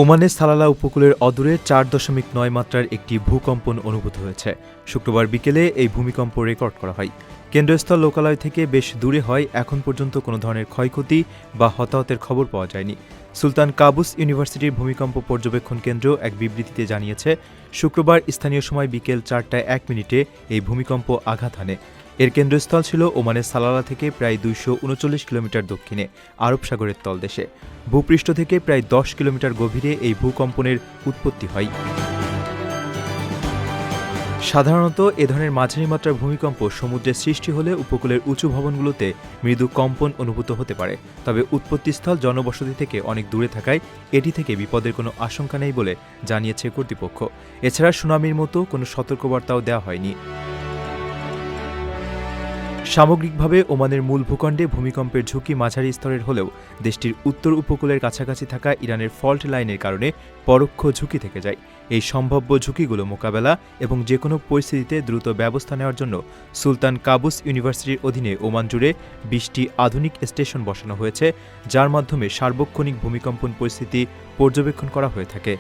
ওমানের সালালা উপকূলের অদূরে 4.9 মাত্রার একটি ভূকম্পন অনুভূত হয়েছে। শুক্রবার বিকেলে এই ভূমিকম্প রেকর্ড করা হয়। কেন্দ্রস্থল লোকালয় থেকে বেশ দূরে হয়। এখন পর্যন্ত কোনো ধরনের ক্ষয়ক্ষতি বা হতাহতের খবর পাওয়া যায়নি। সুলতান কাবুস ইউনিভার্সিটির ভূমিকম্প পর্যবেক্ষণ কেন্দ্র এক বিবৃতিতে জানিয়েছে, শুক্রবার স্থানীয় সময় বিকেল 4:01 এই ভূমিকম্প আঘাত হানে। এর কেন্দ্রস্থল ছিল ওমানের সালালা থেকে প্রায় 239 কিলোমিটার দক্ষিণে আরব সাগরের তলদেশে। ভূপৃষ্ঠ থেকে প্রায় 10 কিলোমিটার গভীরে এই ভূকম্পনের উৎপত্তি হয়। সাধারণত এ ধরনের মাঝারি মাত্রার ভূমিকম্প সমুদ্রে সৃষ্টি হলে উপকূলের উঁচু ভবনগুলোতে মৃদু কম্পন অনুভূত হতে পারে। তবে উৎপত্তিস্থল জনবসতি থেকে অনেক দূরে থাকায় এটি থেকে বিপদের কোনো আশঙ্কা নেই বলে জানিয়েছে কর্তৃপক্ষ। এছাড়া সুনামির মতো কোনো সতর্কবার্তাও দেওয়া হয়নি। সামগ্রিকভাবে ওমানের মূল ভূখণ্ডে ভূমিকম্পের ঝুঁকি মাঝারি স্তরের হলেও দেশটির উত্তর উপকূলের কাছাকাছি থাকা ইরানের ফল্ট লাইনের কারণে পরোক্ষ ঝুঁকি থেকে যায়। এই সম্ভাব্য ঝুঁকিগুলো মোকাবেলা এবং যেকোনো পরিস্থিতিতে দ্রুত ব্যবস্থা নেওয়ার জন্য সুলতান কাবুস ইউনিভার্সিটির অধীনে ওমান জুড়ে 20টি আধুনিক স্টেশন বসানো হয়েছে, যার মাধ্যমে সার্বক্ষণিক ভূমিকম্পন পরিস্থিতি পর্যবেক্ষণ করা হয়ে থাকে।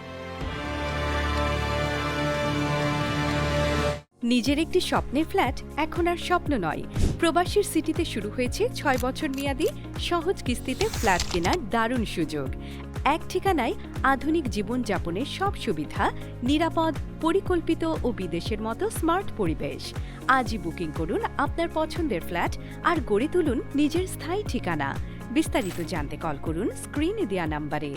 নিজের একটি স্বপ্নের ফ্ল্যাট এখন আর স্বপ্ন নয়। প্রবাসীর সিটিতে শুরু হয়েছে 6 বছর মেয়াদী সহজ কিস্তিতে ফ্ল্যাট কেনার দারুণ সুযোগ। এক ঠিকানায় আধুনিক জীবনযাপনের সব সুবিধা, নিরাপদ, পরিকল্পিত ও বিদেশের মতো স্মার্ট পরিবেশ। আজই বুকিং করুন আপনার পছন্দের ফ্ল্যাট আর গড়ে তুলুন নিজের স্থায়ী ঠিকানা। বিস্তারিত জানতে কল করুন স্ক্রিনে দেওয়া নাম্বারে।